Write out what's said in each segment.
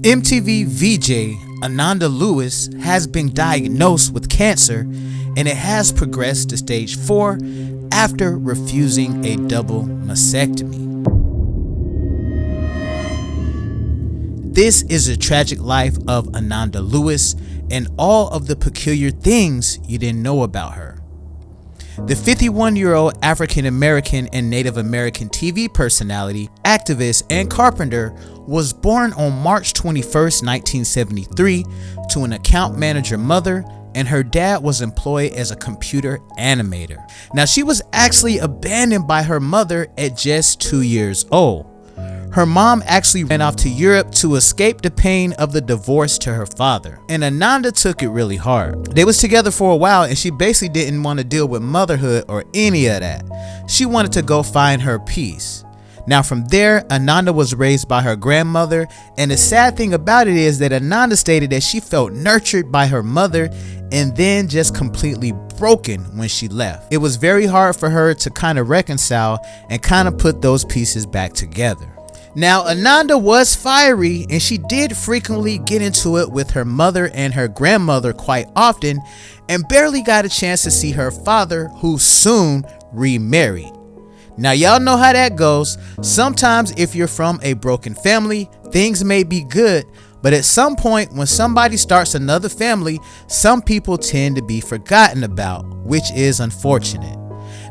MTV VJ Ananda Lewis has been diagnosed with cancer, and it has progressed to stage 4 after refusing a double mastectomy. This is a tragic life of Ananda Lewis and all of the peculiar things you didn't know about her. The 51-year-old African-American and Native American TV personality, activist, and carpenter was born on March 21, 1973 to an account manager mother, and her dad was employed as a computer animator. Now, she was actually abandoned by her mother at just 2 years old. Her mom actually ran off to Europe to escape the pain of the divorce to her father, and Ananda took it really hard. They was together for a while, and she basically didn't want to deal with motherhood or any of that. She wanted to go find her peace. Now from there, Ananda was raised by her grandmother, and the sad thing about it is that Ananda stated that she felt nurtured by her mother and then just completely broken when she left. It was very hard for her to kind of reconcile and kind of put those pieces back together. Now, Ananda was fiery, and she did frequently get into it with her mother and her grandmother quite often, and barely got a chance to see her father, who soon remarried. Now, y'all know how that goes. Sometimes if you're from a broken family, things may be good, but at some point when somebody starts another family, some people tend to be forgotten about, which is unfortunate.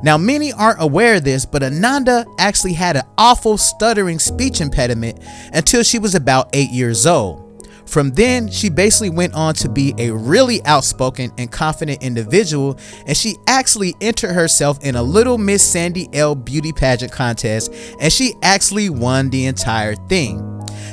Now, many aren't aware of this, but Ananda actually had an awful stuttering speech impediment until she was about 8 years old. From then, she basically went on to be a really outspoken and confident individual, and she actually entered herself in a Little Miss Sandy L beauty pageant contest, and she actually won the entire thing.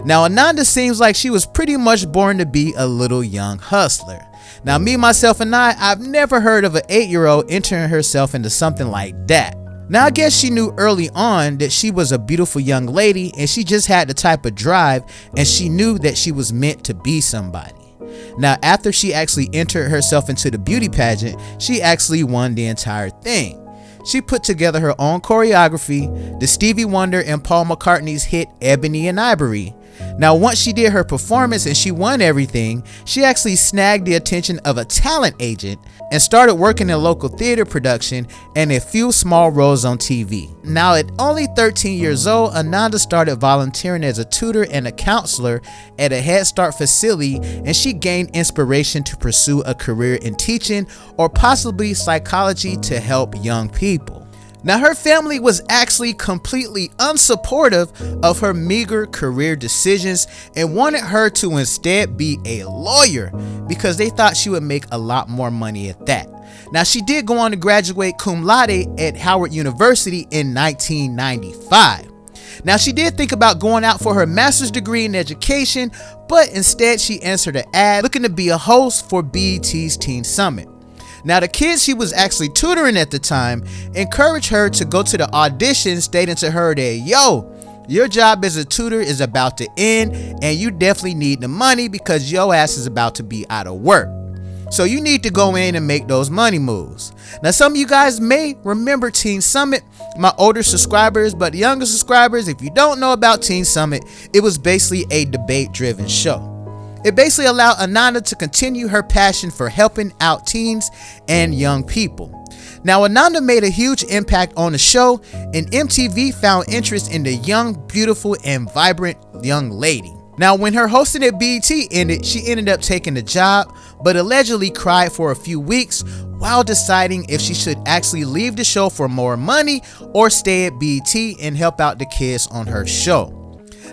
Now, Ananda seems like she was pretty much born to be a little young hustler. Now, me, myself, and I've never heard of an 8-year-old entering herself into something like that. Now, I guess she knew early on that she was a beautiful young lady, and she just had the type of drive, and she knew that she was meant to be somebody. Now, after she actually entered herself into the beauty pageant, she actually won the entire thing. She put together her own choreography, the Stevie Wonder and Paul McCartney's hit Ebony and Ivory. Now, once she did her performance and she won everything, she actually snagged the attention of a talent agent and started working in local theater production and a few small roles on TV. Now, at only 13 years old, Ananda started volunteering as a tutor and a counselor at a Head Start facility, and she gained inspiration to pursue a career in teaching or possibly psychology to help young people. Now, her family was actually completely unsupportive of her meager career decisions and wanted her to instead be a lawyer because they thought she would make a lot more money at that. Now, she did go on to graduate cum laude at Howard University in 1995. Now, she did think about going out for her master's degree in education, but instead she answered an ad looking to be a host for BET's Teen Summit. Now, the kids she was actually tutoring at the time encouraged her to go to the audition, stating to her that, yo, your job as a tutor is about to end and you definitely need the money because your ass is about to be out of work. So you need to go in and make those money moves. Now, some of you guys may remember Teen Summit, my older subscribers, but the younger subscribers, if you don't know about Teen Summit, it was basically a debate-driven show. It basically allowed Ananda to continue her passion for helping out teens and young people. Now, Ananda made a huge impact on the show, and MTV found interest in the young, beautiful, and vibrant young lady. Now, when her hosting at BET ended, she ended up taking the job, but allegedly cried for a few weeks while deciding if she should actually leave the show for more money or stay at BET and help out the kids on her show.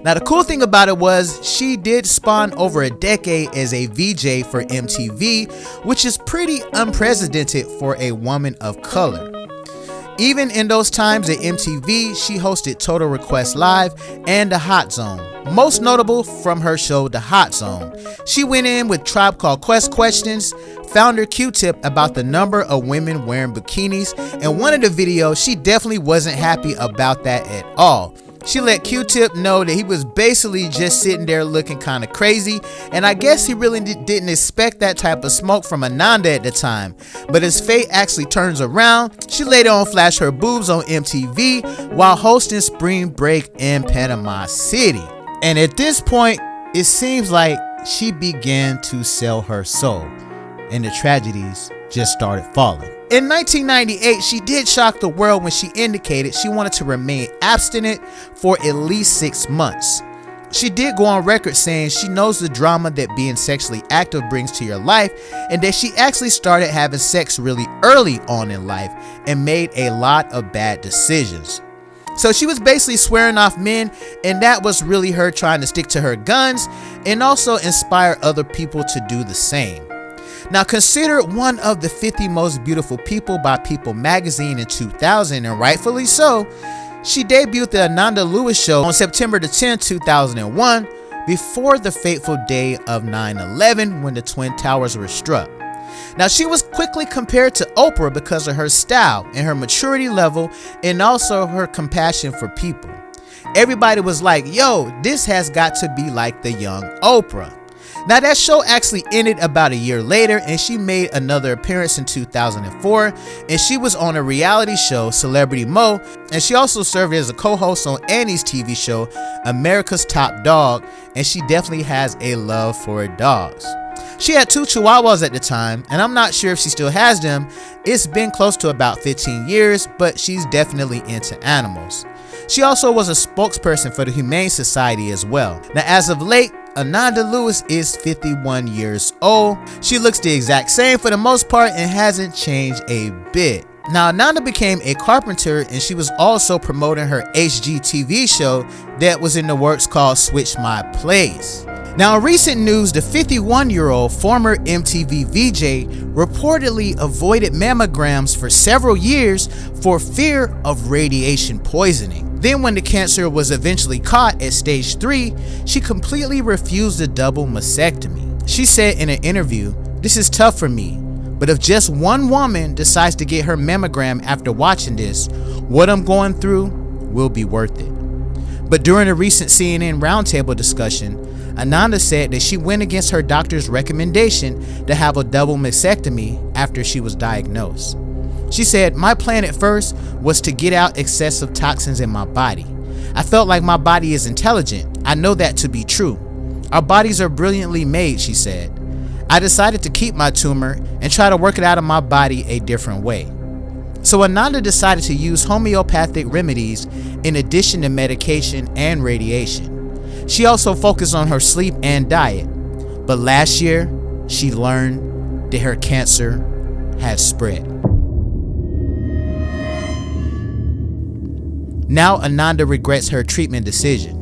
Now, the cool thing about it was she did spawn over a decade as a VJ for MTV, which is pretty unprecedented for a woman of color. Even in those times at MTV, she hosted Total Request Live and The Hot Zone, most notable from her show The Hot Zone. She went in with Tribe Called Quest questions, founder Q-Tip about the number of women wearing bikinis, and one of the videos, she definitely wasn't happy about that at all. She let Q-Tip know that he was basically just sitting there looking kind of crazy, and I guess he really didn't expect that type of smoke from Ananda at the time. But as fate actually turns around, she later on flashed her boobs on MTV while hosting Spring Break in Panama City. And at this point, it seems like she began to sell her soul, and the tragedies just started falling. In 1998, she did shock the world when she indicated she wanted to remain abstinent for at least 6 months. She did go on record saying she knows the drama that being sexually active brings to your life, and that she actually started having sex really early on in life and made a lot of bad decisions. So she was basically swearing off men, and that was really her trying to stick to her guns and also inspire other people to do the same. Now, considered one of the 50 most beautiful people by People magazine in 2000, and rightfully so, she debuted the Ananda Lewis show on September the 10th, 2001, before the fateful day of 9/11 when the Twin Towers were struck. Now, she was quickly compared to Oprah because of her style and her maturity level, and also her compassion for people. Everybody was like, yo, this has got to be like the young Oprah. Now, that show actually ended about a year later, and she made another appearance in 2004, and she was on a reality show, Celebrity Mo, and she also served as a co-host on Annie's TV show, America's Top Dog, and she definitely has a love for dogs. She had 2 Chihuahuas at the time, and I'm not sure if she still has them. It's been close to about 15 years, but she's definitely into animals. She also was a spokesperson for the Humane Society as well. Now, as of late, Ananda Lewis is 51 years old. She looks the exact same for the most part and hasn't changed a bit. Now, Ananda became a carpenter, and she was also promoting her HGTV show that was in the works called Switch My Place. Now, in recent news, the 51-year-old former MTV VJ reportedly avoided mammograms for several years for fear of radiation poisoning. Then, when the cancer was eventually caught at stage 3, she completely refused the double mastectomy. She said in an interview, "This is tough for me, but if just one woman decides to get her mammogram after watching this, what I'm going through will be worth it." But during a recent CNN roundtable discussion, Ananda said that she went against her doctor's recommendation to have a double mastectomy after she was diagnosed. She said, "My plan at first was to get out excessive toxins in my body. I felt like my body is intelligent. I know that to be true. Our bodies are brilliantly made," she said. "I decided to keep my tumor and try to work it out of my body a different way." So Ananda decided to use homeopathic remedies in addition to medication and radiation. She also focused on her sleep and diet. But last year, she learned that her cancer had spread. Now Ananda regrets her treatment decision.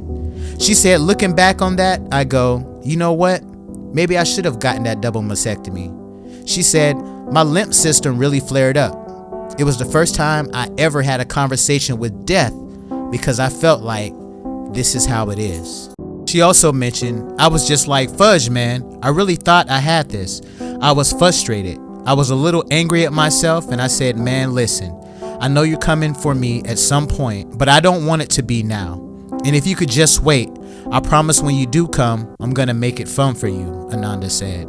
She said, "Looking back on that, I go, you know what? Maybe I should have gotten that double mastectomy." She said, "My lymph system really flared up. It was the first time I ever had a conversation with death because I felt like this is how it is." She also mentioned, "I was just like, fudge, man. I really thought I had this. I was frustrated. I was a little angry at myself, and I said, man, listen, I know you're coming for me at some point, but I don't want it to be now. And if you could just wait, I promise when you do come, I'm gonna make it fun for you," Ananda said.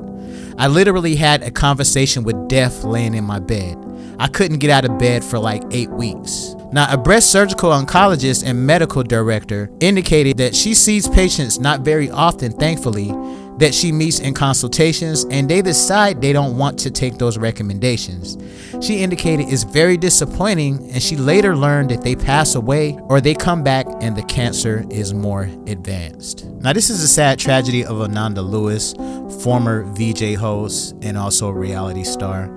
"I literally had a conversation with death laying in my bed. I couldn't get out of bed for like 8 weeks." Now, a breast surgical oncologist and medical director indicated that she sees patients not very often, thankfully, that she meets in consultations, and they decide they don't want to take those recommendations. She indicated it's very disappointing, and she later learned that they pass away or they come back and the cancer is more advanced. Now, this is a sad tragedy of Ananda Lewis, former VJ host and also a reality star.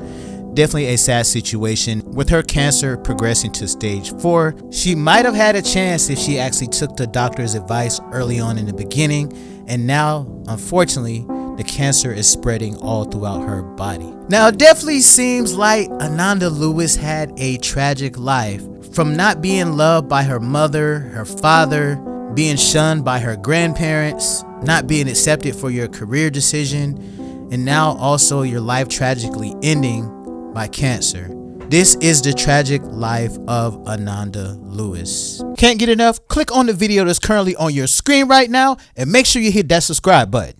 Definitely a sad situation. With her cancer progressing to stage 4, she might have had a chance if she actually took the doctor's advice early on in the beginning, and now, unfortunately, the cancer is spreading all throughout her body. Now, it definitely seems like Ananda Lewis had a tragic life, from not being loved by her mother, her father, being shunned by her grandparents, not being accepted for your career decision, and now also your life tragically ending by cancer. This is the tragic life of Ananda Lewis. Can't get enough? Click on the video that's currently on your screen right now and make sure you hit that subscribe button.